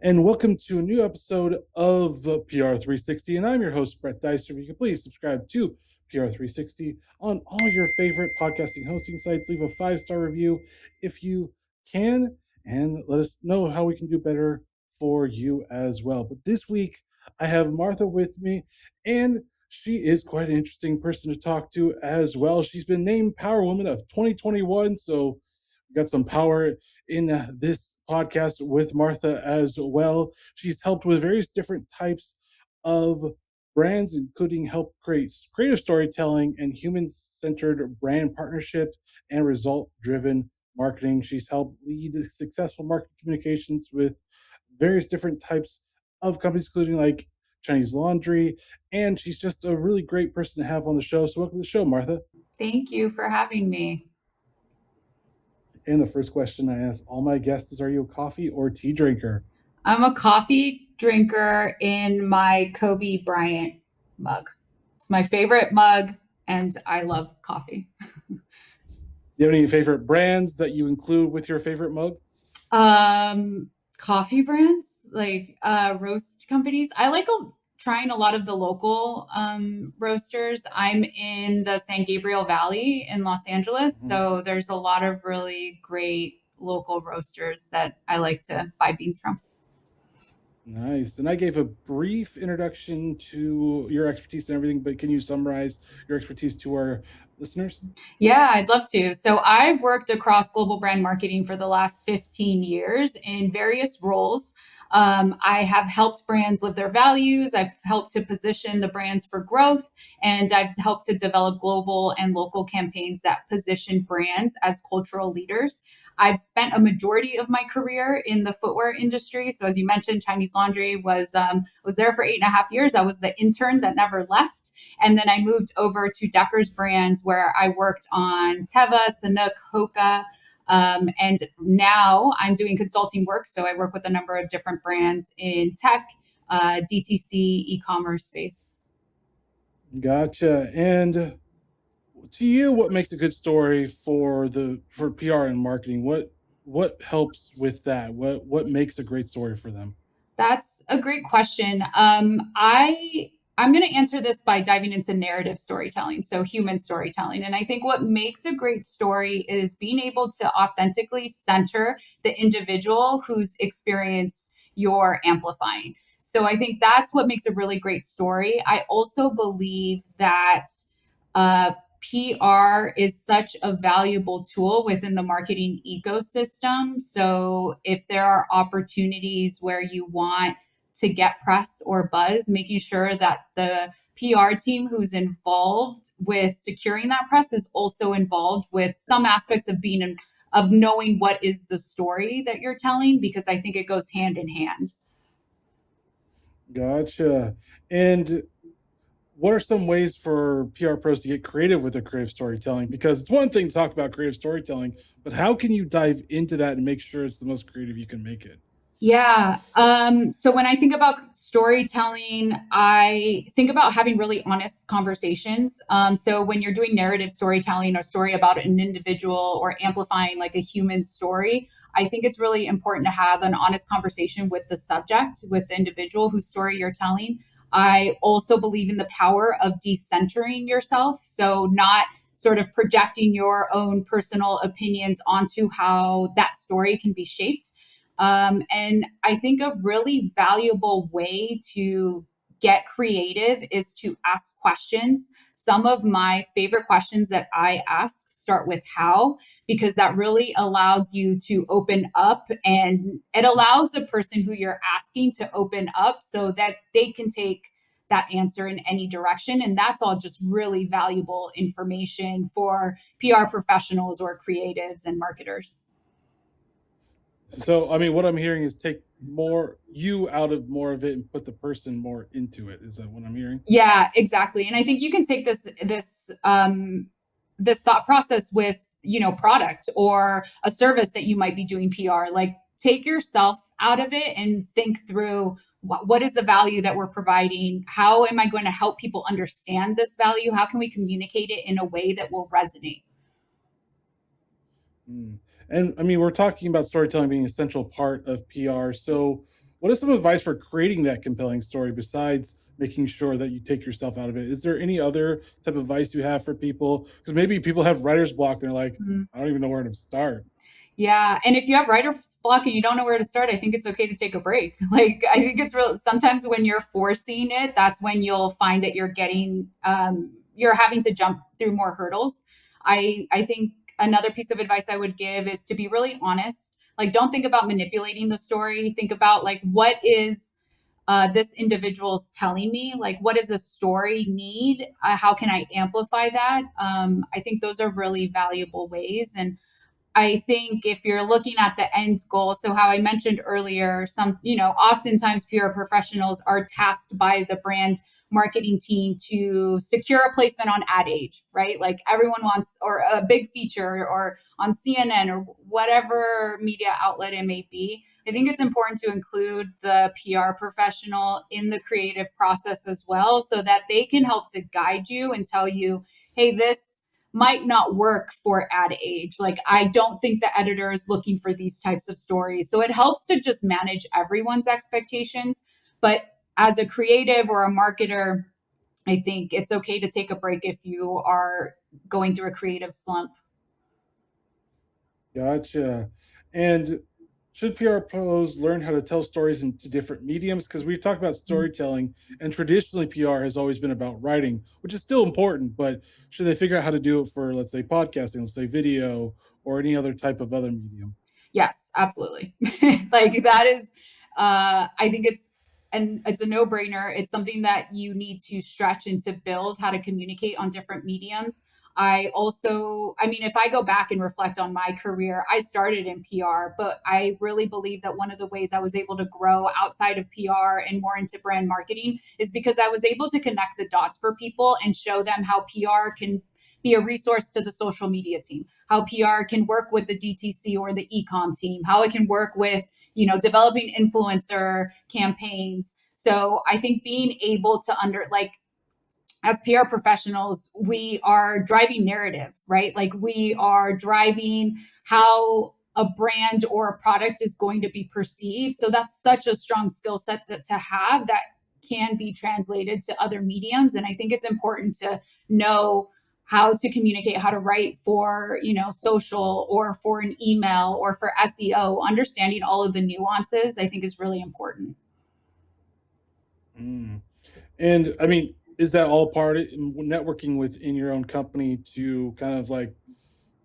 and welcome to a new episode of PR360. And I'm your host, Brett Dicer. If you could please subscribe to PR360 on all your favorite podcasting hosting sites. Leave a 5-star review if you can, and let us know how we can do better for you as well. But this week, I have Martha with me, and she is quite an interesting person to talk to as well. She's been named Power Woman of 2021, so we got some power in this podcast with Martha as well. She's helped with various different types of brands, including help create creative storytelling and human-centered brand partnerships and result-driven marketing. She's helped lead successful marketing communications with various different types of companies, including like Chinese Laundry, and she's just a really great person to have on the show. So welcome to the show, Martha. Thank you for having me. And the first question I ask all my guests is, are you a coffee or tea drinker? I'm a coffee drinker in my Kobe Bryant mug. It's my favorite mug, and I love coffee. Do you have any favorite brands that you include with your favorite mug? Coffee brands, like roast companies. I like trying a lot of the local roasters. I'm in the San Gabriel Valley in Los Angeles, so there's a lot of really great local roasters that I like to buy beans from. Nice. And I gave a brief introduction to your expertise and everything, but can you summarize your expertise to our listeners? Yeah, I'd love to. So I've worked across global brand marketing for the last 15 years in various roles. I have helped brands live their values. I've helped to position the brands for growth, and I've helped to develop global and local campaigns that position brands as cultural leaders. I've spent a majority of my career in the footwear industry. So, as you mentioned, Chinese Laundry was there for 8.5 years. I was the intern that never left, and then I moved over to Decker's Brands, where I worked on Teva, Sanuk, HOKA. And now I'm doing consulting work. So I work with a number of different brands in tech, DTC, e-commerce space. Gotcha. And to you, what makes a good story for PR and marketing? What helps with that? What makes a great story for them? That's a great question. I'm going to answer this by diving into narrative storytelling, so human storytelling. And I think what makes a great story is being able to authentically center the individual whose experience you're amplifying. So I think that's what makes a really great story. I also believe that uh, PR is such a valuable tool within the marketing ecosystem. So if there are opportunities where you want to get press or buzz, making sure that the PR team who's involved with securing that press is also involved with some aspects of of knowing what is the story that you're telling, because I think it goes hand in hand. Gotcha. And what are some ways for PR pros to get creative with their creative storytelling? Because it's one thing to talk about creative storytelling, but how can you dive into that and make sure it's the most creative you can make it? Yeah. So when I think about storytelling, I think about having really honest conversations. So when you're doing narrative storytelling or story about an individual or amplifying like a human story, I think it's really important to have an honest conversation with the subject, with the individual whose story you're telling. I also believe in the power of decentering yourself. So not sort of projecting your own personal opinions onto how that story can be shaped. And I think a really valuable way to get creative is to ask questions. Some of my favorite questions that I ask start with how, because that really allows you to open up, and it allows the person who you're asking to open up so that they can take that answer in any direction. And that's all just really valuable information for PR professionals or creatives and marketers. So, I mean, what I'm hearing is take more you out of more of it and put the person more into it. Is that what I'm hearing? Yeah, exactly. And I think you can take this thought process with, product or a service that you might be doing PR. Like, take yourself out of it and think through what is the value that we're providing? How am I going to help people understand this value? How can we communicate it in a way that will resonate? Mm. And I mean, we're talking about storytelling being an essential part of PR. So, What is some advice for creating that compelling story besides making sure that you take yourself out of it? Is there any other type of advice you have for people? Because maybe people have writer's block. And they're like, Mhm. I don't even know where to start. Yeah, and if you have writer's block and you don't know where to start, I think it's okay to take a break. Like, I think it's real. Sometimes when you're forcing it, that's when you'll find that you're having to jump through more hurdles. I think another piece of advice I would give is to be really honest. Like, don't think about manipulating the story. Think about like what is this individual's telling me, like what does the story need, how can I amplify that. I think those are really valuable ways. And I think if you're looking at the end goal, so how I mentioned earlier, oftentimes PR professionals are tasked by the brand marketing team to secure a placement on Ad Age, right? Like everyone wants, or a big feature, or on CNN, or whatever media outlet it may be. I think it's important to include the PR professional in the creative process as well, so that they can help to guide you and tell you, hey, this might not work for Ad Age. Like, I don't think the editor is looking for these types of stories. So it helps to just manage everyone's expectations. But as a creative or a marketer, I think it's okay to take a break if you are going through a creative slump. Gotcha. And should PR pros learn how to tell stories into different mediums? Because we talk about Mm. storytelling, and traditionally PR has always been about writing, which is still important. But should they figure out how to do it for, let's say, podcasting, let's say video, or any other type of other medium? Yes, absolutely. Like that is, I think it's a no brainer. It's something that you need to stretch and to build how to communicate on different mediums. I mean, if I go back and reflect on my career, I started in PR, but I really believe that one of the ways I was able to grow outside of PR and more into brand marketing is because I was able to connect the dots for people and show them how PR can be a resource to the social media team, how PR can work with the DTC or the ecom team, how it can work with, developing influencer campaigns. So I think being able to as PR professionals, we are driving narrative, right? Like we are driving how a brand or a product is going to be perceived. So that's such a strong skill set to have that can be translated to other mediums. And I think it's important to know how to communicate, how to write for, social, or for an email, or for SEO. Understanding all of the nuances, I think, is really important. Mm. And I mean, is that all part of networking within your own company to kind of like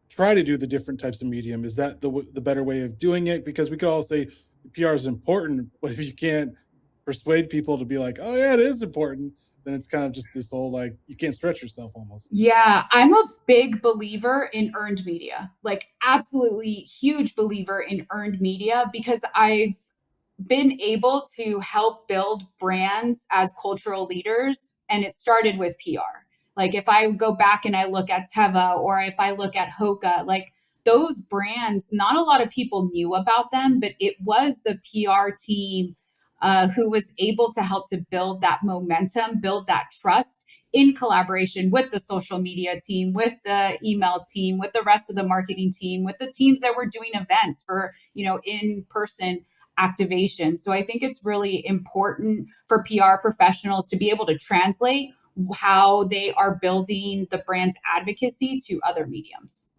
try to do the different types of medium? Is that the better way of doing it? Because we could all say PR is important, but if you can't persuade people to be like, "Oh yeah, it is important," then it's kind of just this whole like you can't stretch yourself almost. Yeah, I'm a big believer in earned media, like absolutely huge believer in earned media, because I've been able to help build brands as cultural leaders, and it started with PR. Like if I go back and I look at Teva, or if I look at HOKA, like those brands, not a lot of people knew about them, but it was the PR team who was able to help to build that momentum, build that trust, in collaboration with the social media team, with the email team, with the rest of the marketing team, with the teams that were doing events for, in person activation. So I think it's really important for PR professionals to be able to translate how they are building the brand's advocacy to other mediums.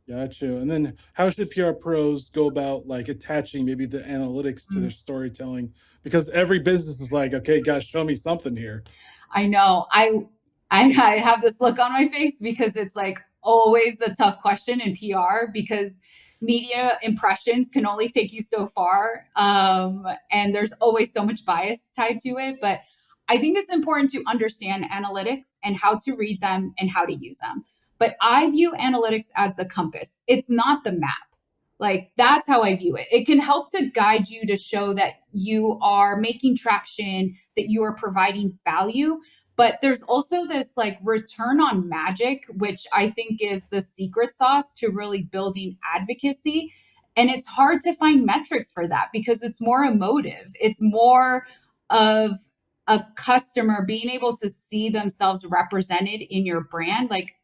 Gotcha. And then how should PR pros go about like attaching maybe the analytics to their Mm. storytelling? Because every business is like, okay, guys, show me something here. I know. I have this look on my face because it's like always the tough question in PR, because media impressions can only take you so far, and there's always so much bias tied to it. But I think it's important to understand analytics and how to read them and how to use them. But I view analytics as the compass. It's not the map. Like that's how I view it. It can help to guide you to show that you are making traction, that you are providing value. But there's also this like return on magic, which I think is the secret sauce to really building advocacy. And it's hard to find metrics for that because it's more emotive. It's more of a customer being able to see themselves represented in your brand. Like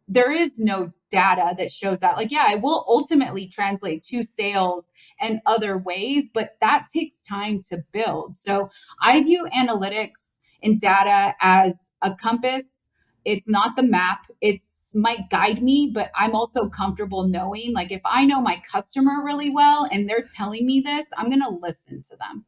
there is no data that shows that. Like, yeah, it will ultimately translate to sales and other ways, but that takes time to build. So I view analytics and data as a compass. It's not the map. It's might guide me, but I'm also comfortable knowing, like, if I know my customer really well and they're telling me this, I'm going to listen to them.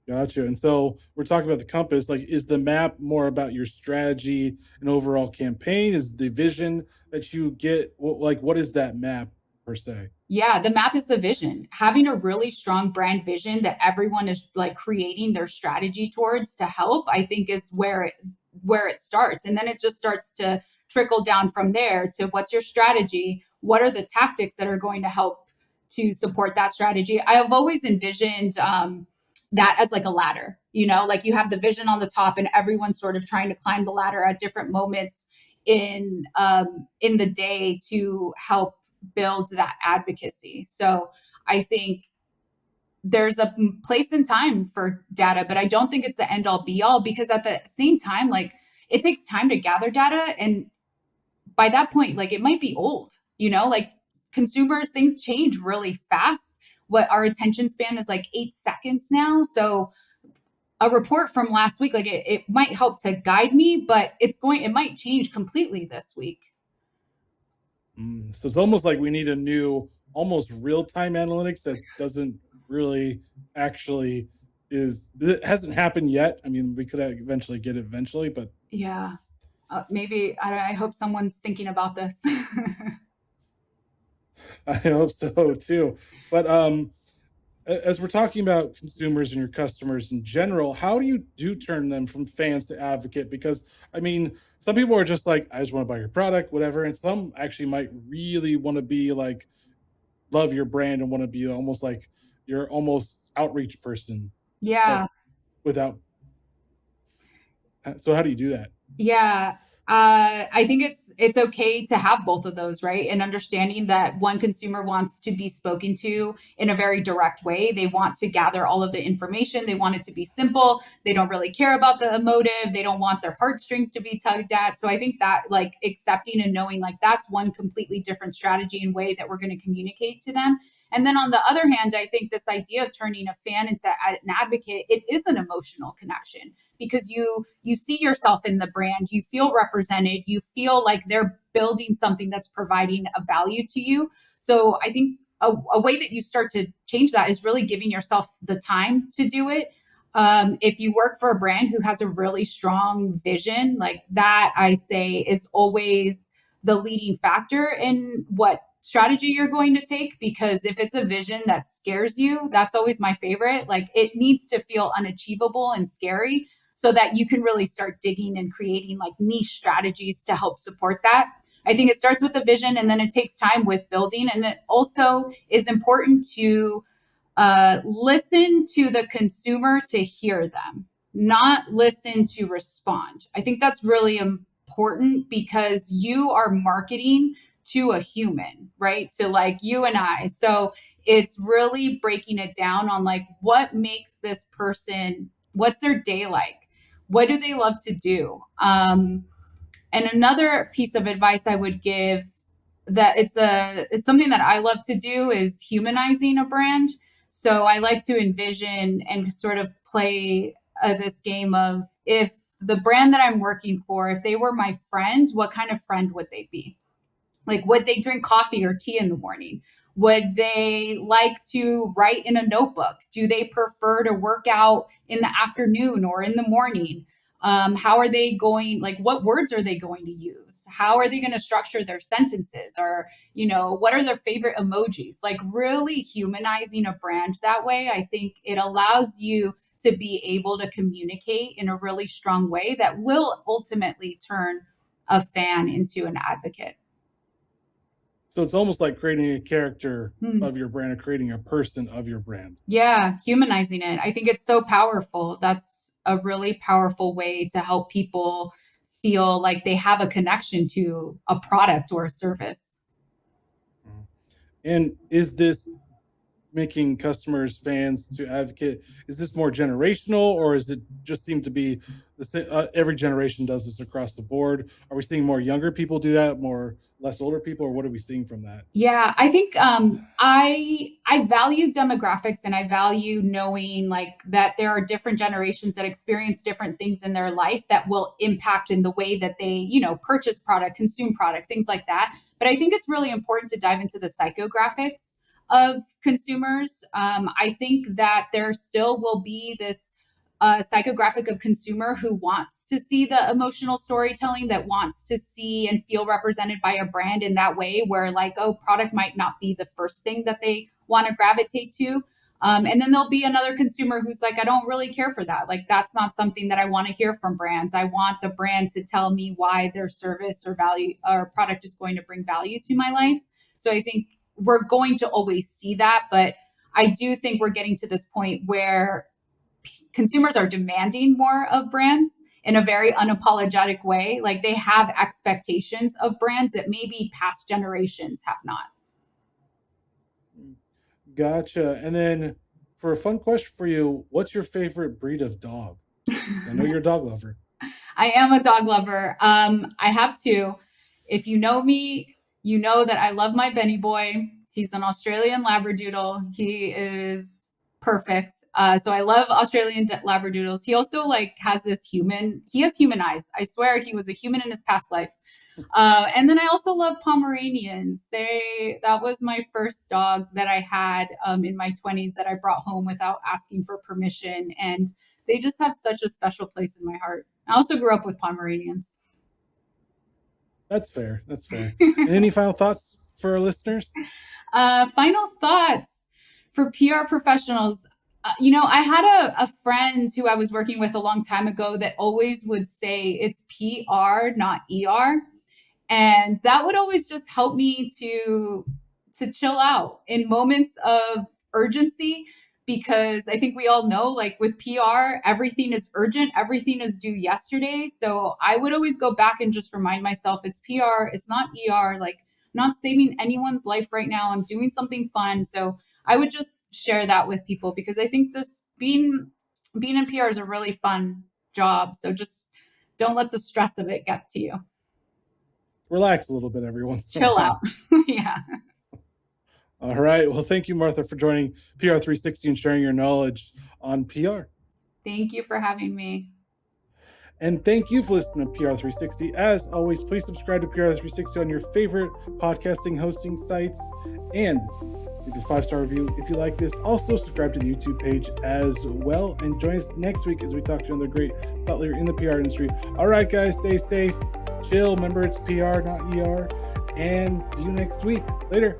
Gotcha. And so we're talking about the compass. Like, is the map more about your strategy and overall campaign? Is the vision that you get like what is that map per se? Yeah, the map is the vision. Having a really strong brand vision that everyone is like creating their strategy towards to help, I think is where it starts. And then it just starts to trickle down from there to what's your strategy? What are the tactics that are going to help to support that strategy? I have always envisioned that as like a ladder, you know, like you have the vision on the top and everyone's sort of trying to climb the ladder at different moments in the day to help build that advocacy. So I think there's a place and time for data, but I don't think it's the end all be all, because at the same time, like, it takes time to gather data. And by that point, like, it might be old, you know, like consumers, things change really fast. What our attention span is like 8 seconds now. So a report from last week, like it might help to guide me, but it might change completely this week. So it's almost like we need a new, almost real time analytics that doesn't really actually is it hasn't happened yet. I mean, we could eventually get it eventually, but Yeah. Maybe I hope someone's thinking about this. I hope so too. But as we're talking about consumers and your customers in general, how do you turn them from fans to advocate? Because I mean, some people are just like, I just want to buy your product, whatever, and some actually might really want to be like love your brand and want to be almost like your almost outreach person, but Yeah. without. So how do you do that? Yeah. I think it's okay to have both of those, right? And understanding that one consumer wants to be spoken to in a very direct way. They want to gather all of the information. They want it to be simple. They don't really care about the emotive. They don't want their heartstrings to be tugged at. So I think that, like, accepting and knowing, like, that's one completely different strategy and way that we're going to communicate to them. And then on the other hand, I think this idea of turning a fan into an advocate, it is an emotional connection, because you see yourself in the brand, you feel represented, you feel like they're building something that's providing a value to you. So I think a way that you start to change that is really giving yourself the time to do it. If you work for a brand who has a really strong vision, like that, I say is always the leading factor in what strategy you're going to take. Because if it's a vision that scares you, that's always my favorite. Like, it needs to feel unachievable and scary so that you can really start digging and creating like niche strategies to help support that. I think it starts with a vision and then it takes time with building. And it also is important to listen to the consumer to hear them, not listen to respond. I think that's really important because you are marketing to a human, right? To like you and I. So it's really breaking it down on like what makes this person, what's their day like? What do they love to do? And another piece of advice I would give, that it's something that I love to do, is humanizing a brand. So I like to envision and sort of play this game of, if the brand that I'm working for, if they were my friend, what kind of friend would they be? Like, would they drink coffee or tea in the morning? Would they like to write in a notebook? Do they prefer to work out in the afternoon or in the morning? How are they going? Like, what words are they going to use? How are they going to structure their sentences? Or, you know, what are their favorite emojis? Like, really humanizing a brand that way, I think it allows you to be able to communicate in a really strong way that will ultimately turn a fan into an advocate. So it's almost like creating a character Hmm. of your brand or creating a person of your brand. Yeah, humanizing it. I think it's so powerful. That's a really powerful way to help people feel like they have a connection to a product or a service. And is this making customers fans to advocate? Is this more generational, or is it just seem to be every generation does this across the board? Are we seeing more younger people do that, more less older people, or what are we seeing from that? Yeah, I think I value demographics, and I value knowing like that there are different generations that experience different things in their life that will impact in the way that they, purchase product, consume product, things like that. But I think it's really important to dive into the psychographics of consumers. I think that there still will be this psychographic of consumer who wants to see the emotional storytelling, that wants to see and feel represented by a brand in that way, where like, oh, product might not be the first thing that they want to gravitate to. And then there'll be another consumer who's like, I don't really care for that. Like, that's not something that I want to hear from brands. I want the brand to tell me why their service or value or product is going to bring value to my life. So I think we're going to always see that. But I do think we're getting to this point where consumers are demanding more of brands in a very unapologetic way. Like, they have expectations of brands that maybe past generations have not. Gotcha. And then for a fun question for you, what's your favorite breed of dog? I know you're a dog lover. I am a dog lover. I have two. If you know me, you know that I love my Benny boy. He's an Australian Labradoodle. He is perfect. So I love Australian Labradoodles. He also like has he has human eyes. I swear he was a human in his past life. And then I also love Pomeranians. That was my first dog that I had in my 20s that I brought home without asking for permission. And they just have such a special place in my heart. I also grew up with Pomeranians. That's fair. That's fair. And any final thoughts for our listeners? Final thoughts for PR professionals. I had a friend who I was working with a long time ago that always would say it's PR, not ER. And that would always just help me to chill out in moments of urgency, because I think we all know, like with PR, everything is urgent, everything is due yesterday. So I would always go back and just remind myself it's PR, it's not ER. Like, I'm not saving anyone's life right now. I'm doing something fun. So I would just share that with people, because I think this being in PR is a really fun job. So just don't let the stress of it get to you. Relax a little bit every once in a Chill while. out. Yeah. All right. Well, thank you, Martha, for joining PR 360 and sharing your knowledge on PR. Thank you for having me. And thank you for listening to PR 360. As always, please subscribe to PR 360 on your favorite podcasting hosting sites, and leave a 5-star review if you like this. Also, subscribe to the YouTube page as well, and join us next week as we talk to another great thought leader in the PR industry. All right, guys, stay safe, chill. Remember, it's PR, not ER, and see you next week. Later.